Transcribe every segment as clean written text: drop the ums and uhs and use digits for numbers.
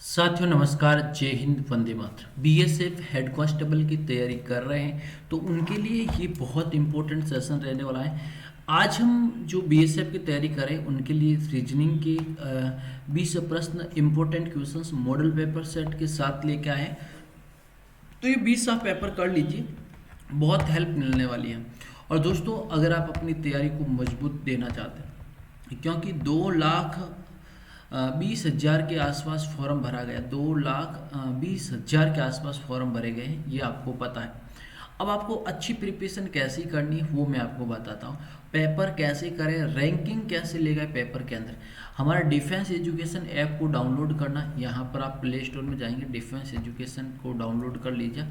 साथियों नमस्कार, जय Hind, Vande Mataram. BSF head constable की तैयारी कर रहे हैं तो उनके लिए ये बहुत इंपॉर्टेंट सेशन रहने वाला है। आज हम जो बीएसएफ की तैयारी कर रहे हैं उनके लिए रीजनिंग के 20 प्रश्न important questions model paper set के साथ लेके आए हैं। तो ये 20 आप पेपर कर लीजिए, बहुत हेल्प मिलने वाली है। और दोस्तों, अगर आप अपनी तैयारी को मजबूत देना चाहते हैं, क्योंकि 2,20,000 के आसपास फॉर्म भरा गया, 2,20,000 के आसपास फॉर्म भरे गए हैं, ये आपको पता है। अब आपको अच्छी प्रिपरेशन कैसी करनी है वो मैं आपको बताता हूँ। पेपर कैसे करें, रैंकिंग कैसे ले गए पेपर के अंदर। हमारा डिफेंस एजुकेशन ऐप को डाउनलोड करना, यहाँ पर आप प्ले स्टोर में जाएंगे, डिफेंस एजुकेशन को डाउनलोड कर लीजिए।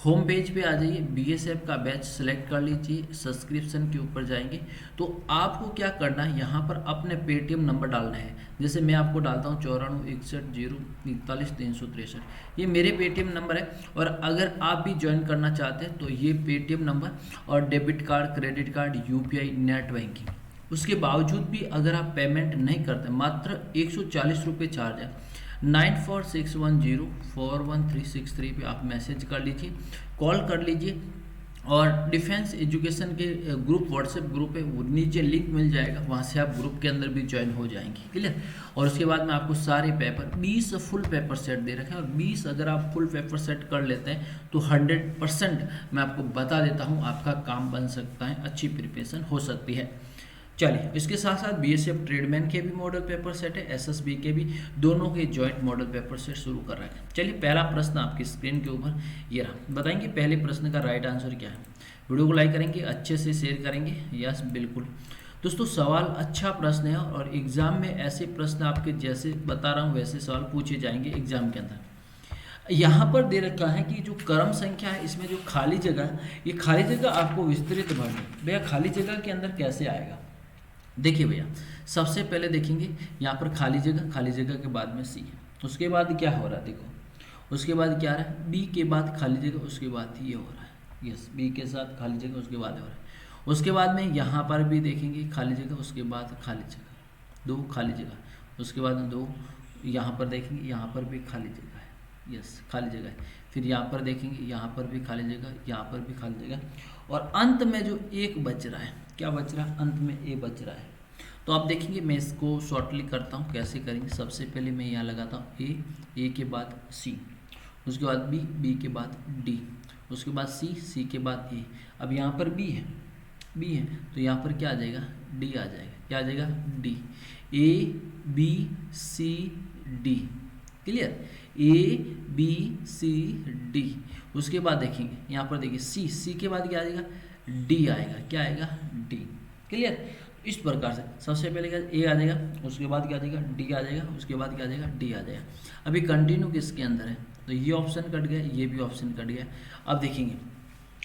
होम पेज पे आ जाइए, बीएसएफ का बैच सेलेक्ट कर लीजिए, सब्सक्रिप्शन के ऊपर जाएंगे तो आपको क्या करना है, यहाँ पर अपने पेटीएम नंबर डालना है। जैसे मैं आपको डालता हूँ 9461041363, ये मेरे पेटीएम नंबर है। और अगर आप भी ज्वाइन करना चाहते हैं तो ये पेटीएम नंबर और debit card, credit card, UPI, net banking, उसके बावजूद भी अगर आप पेमेंट नहीं करते, मात्र 140 रुपये चार्ज है। 9461041363 पे आप मैसेज कर लीजिए, कॉल कर लीजिए। और डिफेंस एजुकेशन के ग्रुप, व्हाट्सएप ग्रुप है, वो नीचे लिंक मिल जाएगा, वहाँ से आप ग्रुप के अंदर भी ज्वाइन हो जाएंगे। क्लियर। और उसके बाद में आपको सारे पेपर 20 फुल पेपर सेट दे रखे हैं, और 20 अगर आप फुल पेपर सेट कर लेते हैं तो 100% मैं आपको बता देता हूँ आपका काम बन सकता है, अच्छी प्रिपरेशन हो सकती है। चलिए, इसके साथ साथ बीएसएफ ट्रेडमैन के भी मॉडल पेपर सेट है, एसएसबी के भी, दोनों के जॉइंट मॉडल पेपर सेट शुरू कर रहे हैं। चलिए, पहला प्रश्न आपकी स्क्रीन के ऊपर ये रहा। बताएंगे पहले प्रश्न का राइट आंसर क्या है। वीडियो को लाइक करेंगे, अच्छे से शेयर करेंगे। यस, बिल्कुल दोस्तों, सवाल अच्छा प्रश्न है और एग्जाम में ऐसे प्रश्न आपके जैसे बता रहा हूँ वैसे सवाल पूछे जाएंगे एग्जाम के अंदर। यहाँ पर दे रखा है कि जो क्रम संख्या है, इसमें जो खाली जगह है, ये खाली जगह आपको विस्तृत भरनी। भैया खाली जगह के अंदर कैसे आएगा, देखिए भैया, सबसे पहले देखेंगे यहाँ पर खाली जगह, खाली जगह के बाद में सी है, उसके बाद क्या हो रहा है, देखो उसके बाद क्या आ रहा है, बी के बाद खाली जगह, उसके बाद ये हो रहा है। यस, बी के साथ खाली जगह, उसके बाद हो रहा है। उसके बाद में यहाँ पर भी देखेंगे खाली जगह, उसके बाद खाली जगह, 2 खाली जगह, उसके बाद 2 यहाँ पर देखेंगे, यहाँ पर भी खाली जगह है। यस, खाली जगह है। फिर यहाँ पर देखेंगे, यहाँ पर भी खाली जगह, यहाँ पर भी खाली जगह, और अंत में जो एक बच रहा है, क्या बच रहा है, अंत में ए बच रहा है। तो आप देखेंगे, मैं इसको शॉर्टली करता हूँ, कैसे करेंगे। सबसे पहले मैं यहाँ लगाता हूँ ए के बाद सी, उसके बाद बी, बी के बाद डी, उसके बाद सी, सी के बाद ए। अब यहाँ पर बी है, बी है, तो यहाँ पर क्या आ जाएगा, डी आ जाएगा। क्या आ जाएगा, D. A B C D, clear. A B C D, उसके बाद देखेंगे यहाँ पर देखिए सी, सी के बाद क्या आ जाएगा, डी आएगा। क्या आएगा, डी। क्लियर। इस प्रकार से सबसे पहले क्या, ए आ जाएगा, उसके बाद क्या आ जाएगा, डी आ जाएगा, उसके बाद क्या आ जाएगा, डी आ जाएगा। अभी कंटिन्यू किसके अंदर है, तो ये ऑप्शन कट गया, ये भी ऑप्शन कट गया। अब देखेंगे,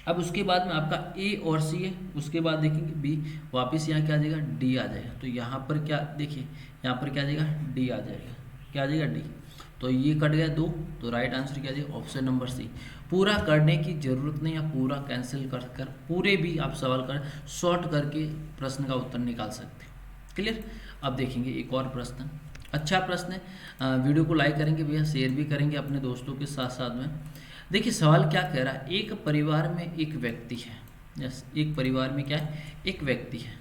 अब उसके बाद में आपका ए और सी है, उसके बाद देखेंगे बी, वापस यहाँ क्या आ जाएगा, डी आ जाएगा। तो यहाँ पर क्या देखिए, यहाँ पर क्या आ जाएगा, डी आ जाएगा। क्या आ जाएगा, डी। तो ये कट गया 2, तो राइट आंसर क्या आ जाएगा, ऑप्शन नंबर सी। पूरा करने की जरूरत नहीं, या पूरा कैंसिल कर पूरे भी आप सवाल कर शॉर्ट करके प्रश्न का उत्तर निकाल सकते हो। क्लियर। अब देखेंगे एक और प्रश्न, अच्छा प्रश्न है। वीडियो को लाइक करेंगे भैया, शेयर भी करेंगे अपने दोस्तों के साथ साथ में। देखिए सवाल क्या कह रहा है, एक परिवार में एक व्यक्ति है। यस, एक परिवार में क्या है, एक व्यक्ति है,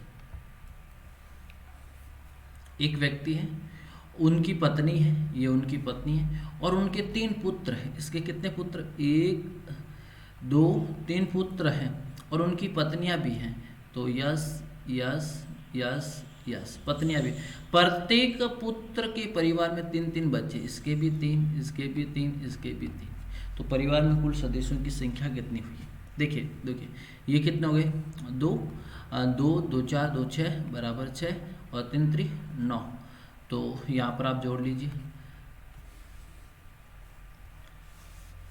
एक व्यक्ति है, उनकी पत्नी है, ये उनकी पत्नी है, और उनके 3 पुत्र हैं। इसके कितने पुत्र, 1 2 3 पुत्र हैं, और उनकी पत्नियां भी हैं। तो यस यस यस यस, पत्नियां भी। प्रत्येक पुत्र के परिवार में 3-3 बच्चे, इसके भी 3, इसके भी 3, इसके भी 3। तो परिवार में कुल सदस्यों की संख्या कितनी हुई, देखिए देखिए, ये कितने हो गए, 2 2 2 4 2 6 बराबर 6, और 3 3 9। तो यहाँ पर आप जोड़ लीजिए,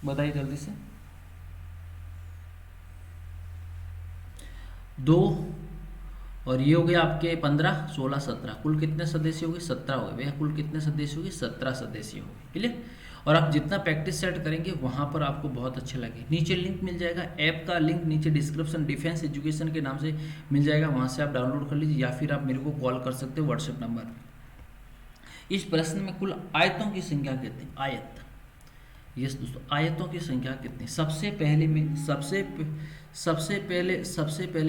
बताइए जल्दी से। 2 और ये हो गए आपके 15 16 17, कुल कितने सदस्य हो गए, 17 हो गए भैया। कुल कितने सदस्य हो गए, 17 सदस्य हो गए। क्लियर। और आप जितना प्रैक्टिस सेट करेंगे वहाँ पर आपको बहुत अच्छे लगे। नीचे लिंक मिल जाएगा, ऐप का लिंक नीचे डिस्क्रिप्शन डिफेंस एजुकेशन के नाम से मिल जाएगा, वहाँ से आप डाउनलोड कर लीजिए, या फिर आप मेरे को कॉल कर सकते हो व्हाट्सएप नंबर। इस प्रश्न में कुल आयतों की संख्या कितनी, आयत, यस दोस्तों, आयतों की संख्या कितनी। सबसे पहले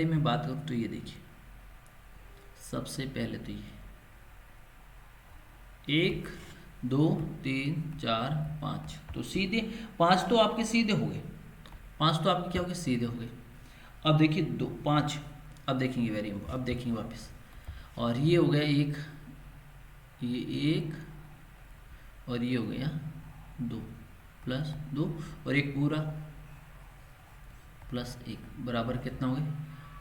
मैं बात करूँ तो ये देखिए, सबसे पहले तो ये 1 2 3 4 5, तो सीधे 5 तो आपके सीधे हो गए, 5 तो आपके क्या हो गए, सीधे हो गए। अब देखिए 2 5, अब देखेंगे अब देखेंगे वापस, और ये हो गया 1, ये 1 और ये हो गया 2 प्लस 2 और एक पूरा प्लस 1 बराबर कितना हो गए,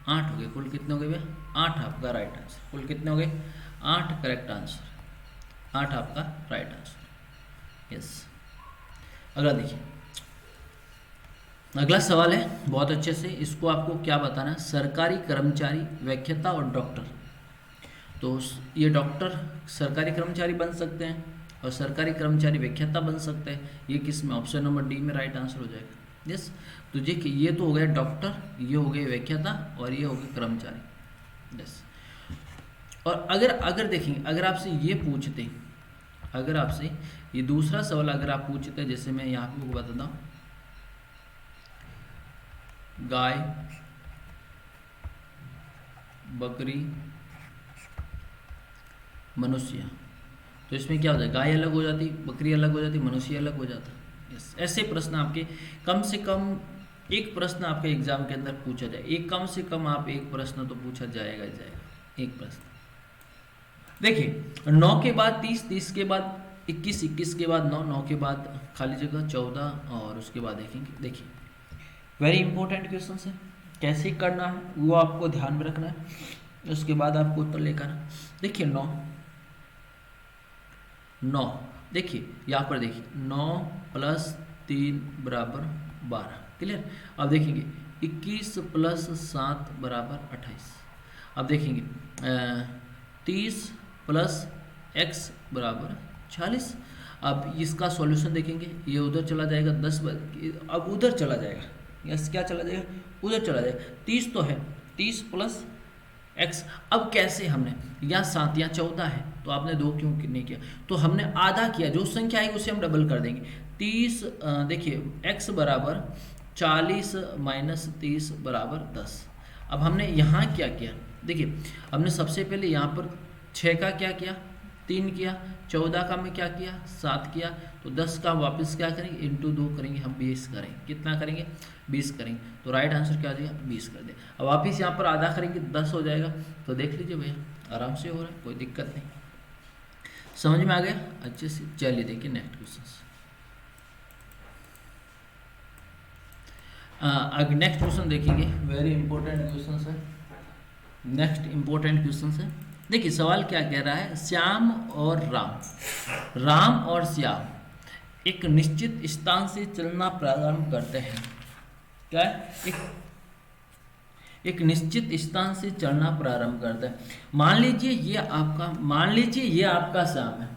8 हो गए। कुल कितने हो गए भैया, 8 आपका राइट आंसर। कुल कितने हो गए, 8 करेक्ट आंसर, 8 आपका राइट आंसर। यस, अगला देखिए, अगला सवाल है बहुत अच्छे से, इसको आपको क्या बताना है, सरकारी कर्मचारी, व्याख्याता और डॉक्टर। तो ये डॉक्टर सरकारी कर्मचारी बन सकते हैं और सरकारी कर्मचारी व्याख्याता बन सकते हैं। ये किस में, ऑप्शन नंबर डी में राइट आंसर हो जाएगा। यस, तो देखिए ये तो हो गया डॉक्टर, ये हो गए व्याख्याता और ये हो गए कर्मचारी। यस, और अगर देखेंगे, अगर आपसे ये पूछते, अगर आपसे ये दूसरा सवाल अगर आप पूछते, जैसे मैं यहाँ पे बताता हूँ, गाय, बकरी, मनुष्य, तो इसमें क्या होता है, गाय अलग हो जाती, बकरी अलग हो जाती, मनुष्य अलग हो जाता। यस, ऐसे प्रश्न आपके कम से कम एक प्रश्न आपके एग्जाम के अंदर पूछा जाए, एक कम से कम आप एक प्रश्न तो पूछा जाएगा ही जाएगा, एक प्रश्न। देखिए 9 के बाद 30, 30 के बाद 21, 21 के बाद 9, 9 के बाद खाली जगह 14 और उसके बाद देखेंगे। देखिए वेरी इंपॉर्टेंट क्वेश्चन है, कैसे करना है वो आपको ध्यान में रखना है, उसके बाद आपको उत्तर लेकर आना। देखिए 9, देखिए यहाँ पर देखिए 9 प्लस 3 बराबर 12, क्लियर। अब देखेंगे 21 प्लस 7 बराबर 28। अब देखेंगे 30 प्लस x बराबर 40। अब इसका सॉल्यूशन देखेंगे, ये उधर चला जाएगा 10, अब उधर चला जाएगा, यस क्या चला जाएगा, उधर चला जाएगा। 30 तो है, 30 प्लस x, अब कैसे हमने, यहाँ 7 यहाँ 14 है, तो आपने 2 क्यों नहीं किया, तो हमने आधा किया, जो संख्या है उसे हम डबल कर देंगे। 30 देखिए x बराबर 40 माइनस 30 बराबर 10। अब हमने यहाँ क्या किया, देखिए हमने सबसे पहले यहाँ पर 6 का क्या किया, 3 किया, 14 का में क्या किया, 7 किया, तो 10 का वापस क्या करेंगे, इंटू 2 करेंगे, हम 20 करेंगे। कितना करेंगे, 20 करेंगे, तो राइट आंसर क्या आ जाएगा, 20 कर दे। अब वापिस यहाँ पर आधा करेंगे, 10 हो जाएगा। तो देख लीजिए भैया आराम से हो रहा है, कोई दिक्कत नहीं, समझ में आ गया अच्छे से। चलिए देखिए नेक्स्ट क्वेश्चन, नेक्स्ट क्वेश्चन देखेंगे, वेरी इंपॉर्टेंट क्वेश्चन है, नेक्स्ट इंपॉर्टेंट क्वेश्चन है। देखिए सवाल क्या कह रहा है, श्याम और राम और श्याम एक निश्चित स्थान से चलना प्रारंभ करते हैं। क्या है, एक निश्चित स्थान से चलना प्रारंभ करता है। मान लीजिए ये आपका श्याम है,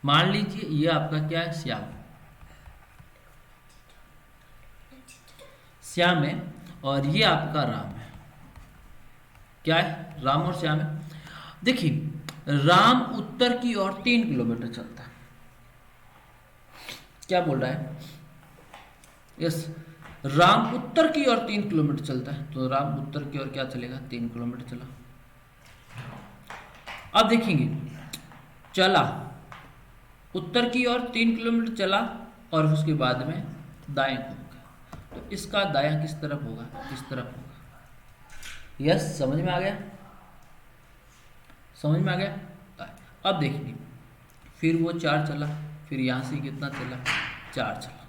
मान लीजिए ये आपका क्या है, श्याम है, और ये आपका राम है। क्या है, राम और श्याम है। देखिए राम उत्तर की ओर 3 किलोमीटर चलता है, क्या बोल रहा है, यस राम उत्तर की ओर 3 किलोमीटर चलता है, तो राम उत्तर की ओर क्या चलेगा, 3 किलोमीटर चला। अब देखेंगे चला, उत्तर की ओर 3 किलोमीटर चला और उसके बाद में दाएं को, तो इसका दायां किस तरफ होगा, किस तरफ होगा। यस समझ में आ गया, समझ में आ गया। अब देखिए फिर वो 4 चला, फिर यहाँ से कितना चला, 4 चला।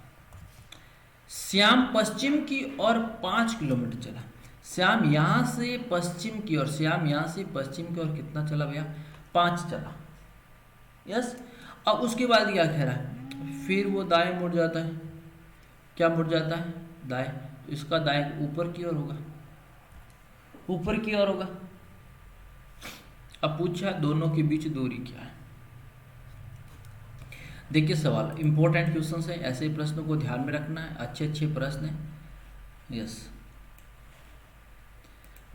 श्याम पश्चिम की ओर 5 किलोमीटर चला, श्याम यहाँ से पश्चिम की ओर, श्याम यहाँ से पश्चिम की ओर कितना चला भैया, 5 चला। यस, अब उसके बाद क्या कह रहा है, फिर वो दाएं मुड़ जाता है, क्या मुड़ जाता है, दाएं, तो इसका दाएं ऊपर की ओर होगा, ऊपर की ओर होगा। अब पूछा दोनों के बीच दूरी क्या है। देखिए सवाल इंपॉर्टेंट क्वेश्चन है, ऐसे प्रश्नों को ध्यान में रखना है, अच्छे अच्छे प्रश्न है। यस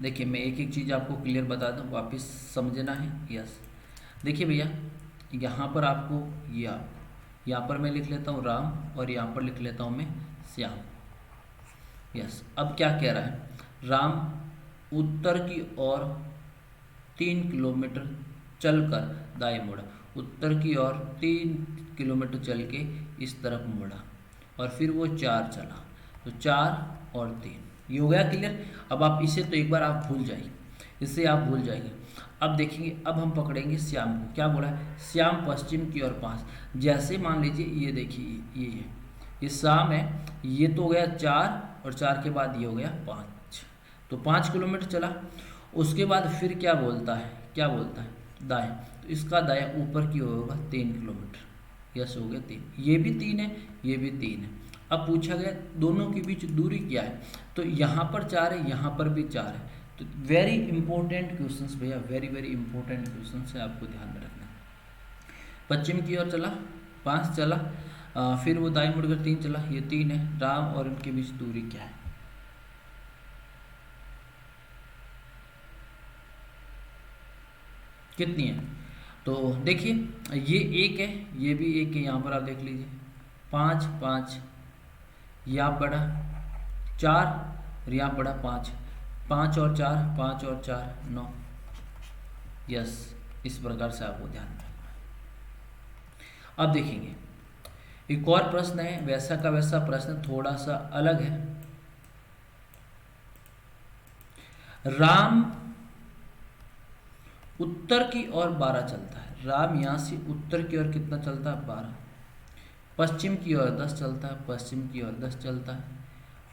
देखिए मैं एक एक चीज़ आपको क्लियर बता दूं, वापस समझना है। यस देखिए भैया यहाँ पर आपको यहाँ पर मैं लिख लेता हूँ राम और यहाँ पर लिख लेता हूँ मैं श्याम। यस, अब क्या कह रहा है, राम उत्तर की ओर 3 किलोमीटर चलकर दाएं मुड़ा, उत्तर की ओर 3 किलोमीटर चल के इस तरफ मुड़ा और फिर वो 4 चला, तो 4 और 3 ये हो गया क्लियर। अब आप इसे तो एक बार आप भूल जाइए, इससे आप भूल जाएंगे। अब देखेंगे, अब हम पकड़ेंगे श्याम को। क्या बोला है, श्याम पश्चिम की ओर 5। जैसे मान लीजिए ये देखिए ये शाम है, ये तो हो गया 4 और 4 के बाद ये हो गया 5, तो 5 किलोमीटर चला। उसके बाद फिर क्या बोलता है दाएं, तो इसका दाएं ऊपर की ओर होगा 3 किलोमीटर। यस, हो गया 3, ये भी 3 है, ये भी 3 है। अब पूछा गया दोनों के बीच दूरी क्या है, तो यहाँ पर 4 है, यहाँ पर भी 4 है। तो वेरी इंपॉर्टेंट क्वेश्चंस भैया, वेरी वेरी इंपॉर्टेंट क्वेश्चंस है, आपको ध्यान में रखना। पश्चिम की ओर चला, 5 चला, फिर वो दाएं मुड़कर 3 चला, ये 3 है। राम और इनके बीच दूरी क्या है, कितनी है, तो देखिए ये 1 है, ये भी 1 है, यहाँ पर आप देख लीजिए 5 5, यहाँ पड़ा 4 और यहाँ पड़ा 5, 5 और 4 5 और 4 9। यस, इस प्रकार से आपको ध्यान रखना है। अब देखेंगे एक और प्रश्न है, वैसा का वैसा प्रश्न, थोड़ा सा अलग है। राम उत्तर की ओर 12 चलता है, राम यहाँ से उत्तर की ओर कितना चलता है 12, पश्चिम की ओर 10 चलता है, पश्चिम की ओर 10 चलता है,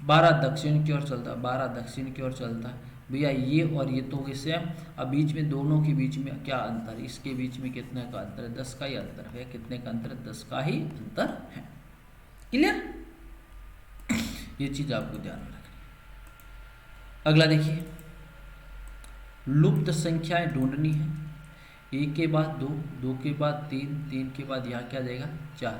12 दक्षिण की ओर चलता है, 12 दक्षिण की ओर चलता है। भैया ये और ये तो सेम। अब बीच में दोनों के बीच में क्या अंतर है, इसके बीच में कितने का अंतर है, 10 का ही अंतर है। कितने का अंतर है, 10 का ही अंतर है। क्लियर, ये चीज आपको ध्यान में रखनी। अगला देखिए, लुप्त संख्याएं ढूंढनी है। 1 के बाद 2, 2 के बाद 3, 3 के बाद यहाँ क्या आ जाएगा 4,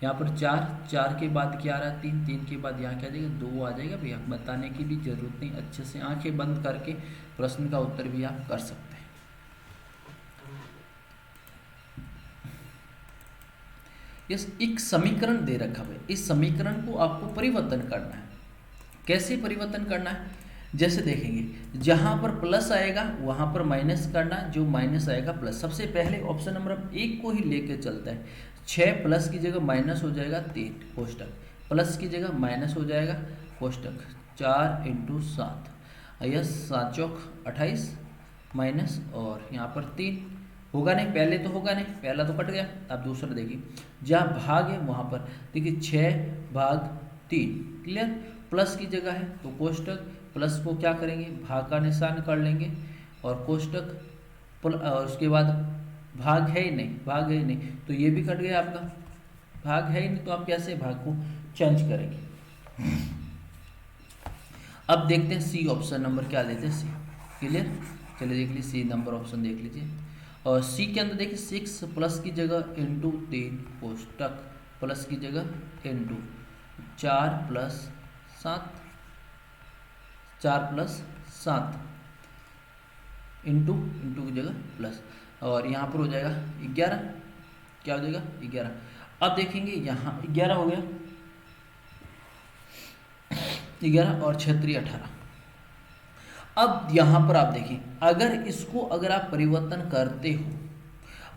यहाँ पर 4, 4 के बाद क्या आ रहा है 3, 3 के बाद यहाँ क्या आ जाएगा 2 आ जाएगा। भैया बताने की भी जरूरत नहीं, अच्छे से आंखें बंद करके प्रश्न का उत्तर भी आप कर सकते हैं। यस, एक समीकरण दे रखा है, इस समीकरण को आपको परिवर्तन करना है। कैसे परिवर्तन करना है, जैसे देखेंगे जहां पर प्लस आएगा वहां पर माइनस करना, जो माइनस आएगा प्लस। सबसे पहले ऑप्शन नंबर 1 को ही लेके चलता है। 6 प्लस की जगह माइनस हो जाएगा 3 कोष्टक, प्लस की जगह माइनस हो जाएगा कोष्टक, 4 × 7, यस 7 चौक 28 माइनस, और यहाँ पर 3 होगा नहीं, पहले तो होगा नहीं, पहला तो कट गया। अब दूसरा देखिए, जहाँ भाग है वहाँ पर देखिए 6/3, क्लियर। प्लस की जगह है तो कोष्टक, प्लस को क्या करेंगे भाग का निशान कर लेंगे, और कोष्टक और उसके बाद भाग है ही नहीं, भाग है ही नहीं, तो ये भी कट गया आपका, भाग है ही नहीं, तो आप कैसे भाग को चेंज करेंगे। अब देखते हैं सी ऑप्शन नंबर क्या लेते हैं, सी। क्लियर, चलिए देख लीजिए सी नंबर ऑप्शन देख लीजिए। और सी के अंदर देखिए 6 प्लस की जगह × 3 कोष्टक, प्लस की जगह × 4 + 7, 4 + 7 इंटू की जगह प्लस, और यहाँ पर हो जाएगा 11, क्या हो जाएगा 11। अब देखेंगे यहाँ 11 हो गया, 11 और 6 × 18। अब यहाँ पर आप देखें, अगर आप परिवर्तन करते हो,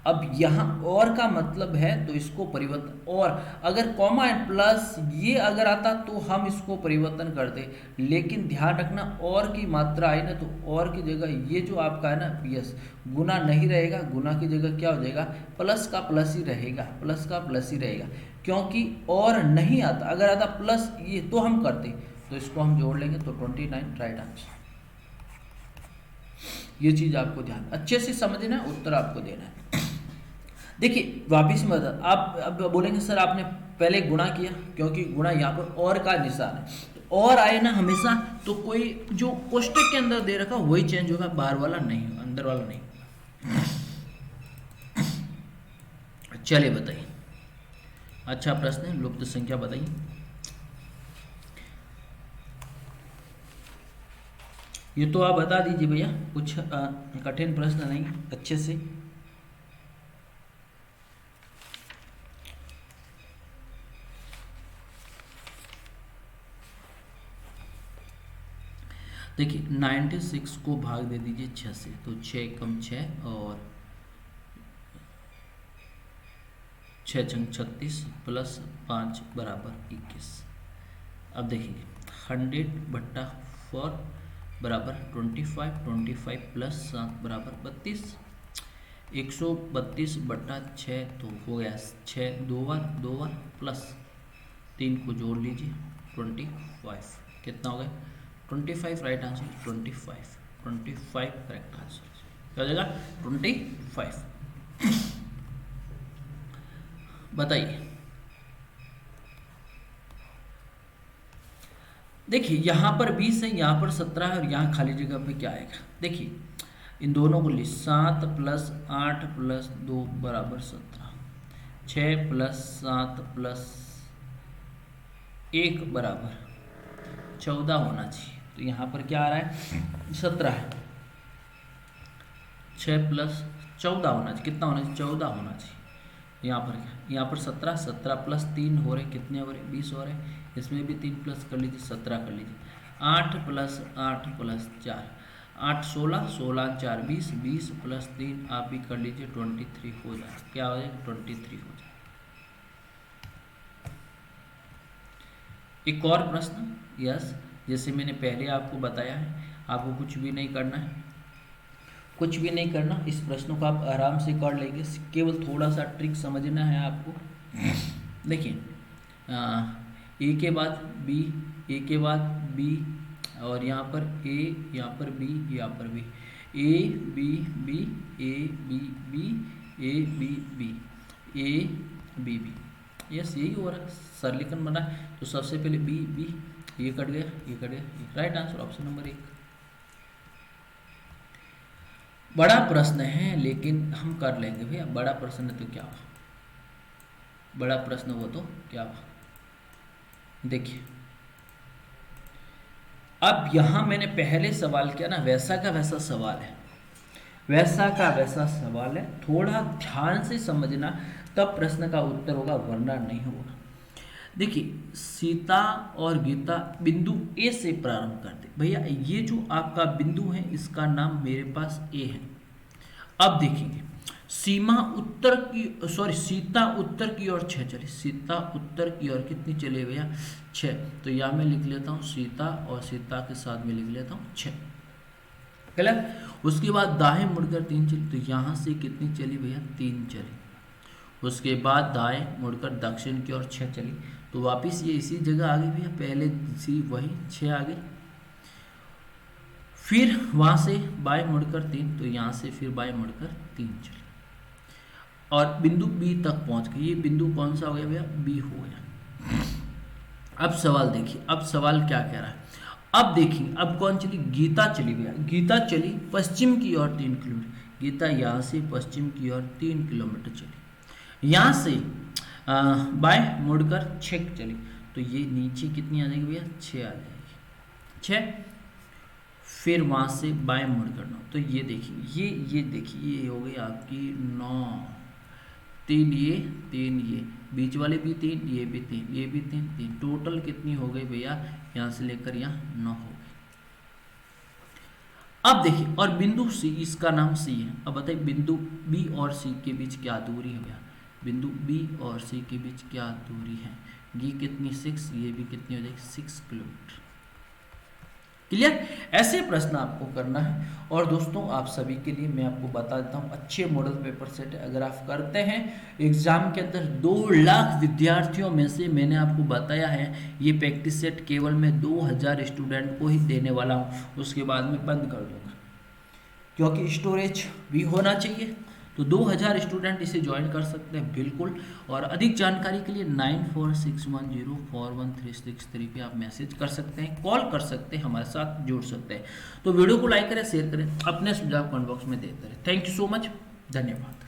अब यहाँ और का मतलब है तो इसको परिवर्तन, और अगर कॉमा एंड प्लस ये अगर आता तो हम इसको परिवर्तन करते, लेकिन ध्यान रखना और की मात्रा आई ना, तो और की जगह ये जो आपका है ना यस गुना नहीं रहेगा, गुना की जगह क्या हो जाएगा प्लस का प्लस ही रहेगा, प्लस का प्लस ही रहेगा, क्योंकि और नहीं आता। अगर आता प्लस ये तो हम करते, तो इसको हम जोड़ लेंगे तो 29 राइट आंसर। ये चीज आपको ध्यान अच्छे से समझना है, उत्तर आपको देना है। देखिए वापिस में आप अब बोलेंगे सर आपने पहले गुणा किया, क्योंकि गुणा यहाँ पर और का निशान है, तो और आए ना हमेशा, तो कोई जो कोष्टक के अंदर दे रखा वही चेंज होगा, बाहर वाला नहीं, अंदर वाला नहीं। चलिए बताइए, अच्छा प्रश्न है, लुप्त संख्या बताइए। ये तो आप बता दीजिए भैया, कुछ कठिन प्रश्न नहीं, अच्छे से। देखिए 96 को भाग दे दीजिए 6 से, तो 6 कम 6 और 6 छंग 36 प्लस 5 बराबर 21। अब देखिए 100/4 बराबर 25 प्लस 7 बराबर 32। 132/6 तो हो गया 6 दो बार प्लस 3 को जोड़ लीजिए 25। कितना हो गया 25, राइट आंसर 25 करेक्ट आंसर। क्या हो जाएगा 25। बताइए, देखिए यहाँ पर 20 है, यहाँ पर 17 है और यहाँ खाली जगह पे क्या आएगा। देखिए इन दोनों को ली 7 प्लस 8 प्लस 2 बराबर 17, 6 प्लस 7 प्लस 1 बराबर 14 होना चाहिए। तो यहाँ पर क्या आ रहा है 17 है, 6 प्लस 14 होना चाहिए। कितना होना चाहिए 14 होना चाहिए। यहाँ पर क्या, यहाँ पर 17 प्लस 3 हो रहे, कितने हो रहे 20 हो रहे। इसमें भी 3 प्लस कर लीजिए 17 कर लीजिए। 8 प्लस 8 प्लस 4, 8 16, 16 4 20, 20 प्लस 3 आप भी कर लीजिए 23 हो जाए। क्या हो जाएगा 23 हो जाए। एक और प्रश्न, यस, जैसे मैंने पहले आपको बताया है, आपको कुछ भी नहीं करना है, कुछ भी नहीं करना। इस प्रश्न को आप आराम से कर लेंगे, केवल थोड़ा सा ट्रिक समझना है आपको। देखिए ए के बाद बी, ए के बाद बी और यहाँ पर ए, यहाँ पर बी, यहाँ पर B, A B B, A B B, A B B, A B B, yes यही हो रहा है। सरलीकरण बना है तो सबसे पहले बी बी, ये कट गया, ये कट गया, राइट आंसर ऑप्शन नंबर 1। बड़ा प्रश्न है लेकिन हम कर लेंगे भैया। बड़ा प्रश्न है तो क्या हुआ, बड़ा प्रश्न हो तो क्या हुआ। देखिए अब यहां मैंने पहले सवाल किया ना, वैसा का वैसा सवाल है, वैसा का वैसा सवाल है। थोड़ा ध्यान से समझना तब प्रश्न का उत्तर होगा, वरना नहीं होगा। देखिए सीता और गीता बिंदु ए से प्रारंभ करते। भैया ये जो आपका बिंदु है इसका नाम मेरे पास ए है। अब देखेंगे सीता उत्तर की ओर 6 चली, सीता उत्तर की ओर कितनी चले भैया 6। तो यहाँ मैं लिख लेता हूँ सीता और सीता के साथ में लिख लेता हूँ 6, क्लियर। उसके बाद दाएं मुड़कर 3 चली, तो यहाँ से कितनी चली भैया 3 चली। उसके बाद दाएं मुड़कर दक्षिण की ओर 6 चली, तो वापिस ये इसी जगह आ गई भैया, पहले सी वही 6 आ गई। फिर वहां से बाएं मुड़कर 3, तो यहाँ से फिर बाएं मुड़कर 3 चली और बिंदु बी तक पहुंच गई। ये बिंदु कौन सा हो गया भैया बी हो गया। अब सवाल देखिए, अब सवाल क्या कह रहा है। अब देखिए अब कौन चली, गीता चली भैया। गीता चली पश्चिम की ओर 3 किलोमीटर। गीता यहाँ से पश्चिम की ओर 3 किलोमीटर चली, यहाँ से बाएं मुड़कर 6 चली, तो ये नीचे कितनी आ जाएगी भैया 6 आ जाएगी 6। फिर वहां से बाएं मुड़कर 9, तो ये देखिए ये देखिए ये हो गई आपकी 9, 3 ये 3 ये, बीच वाले भी 3, ये भी 3, ये भी 3 3, टोटल कितनी हो गई भैया यहाँ से लेकर यहाँ 9 हो गई। अब देखिए और बिंदु सी, इसका नाम सी है। अब बताइए बिंदु बी और सी के बीच क्या दूरी है भैया, बिंदु बी और सी के बीच क्या दूरी है। ये कितनी 6, ये भी कितनी हो जाएगी 6 किलोमीटर। क्लियर, ऐसे प्रश्न आपको करना है। और दोस्तों आप सभी के लिए मैं आपको बता देता हूँ, अच्छे मॉडल पेपर सेट अगर आप करते हैं एग्जाम के अंदर 2 लाख विद्यार्थियों में से मैंने आपको बताया है ये प्रैक्टिस सेट केवल मैं 2000 स्टूडेंट को ही देने वाला हूँ, उसके बाद में बंद कर दूंगा, क्योंकि स्टोरेज भी होना चाहिए। तो 2000 स्टूडेंट इसे ज्वाइन कर सकते हैं बिल्कुल। और अधिक जानकारी के लिए 9461041363 पे आप मैसेज कर सकते हैं, कॉल कर सकते हैं, हमारे साथ जुड़ सकते हैं। तो वीडियो को लाइक करें, शेयर करें, अपने सुझाव कमेंट बॉक्स में देते रहें। थैंक यू सो मच, धन्यवाद।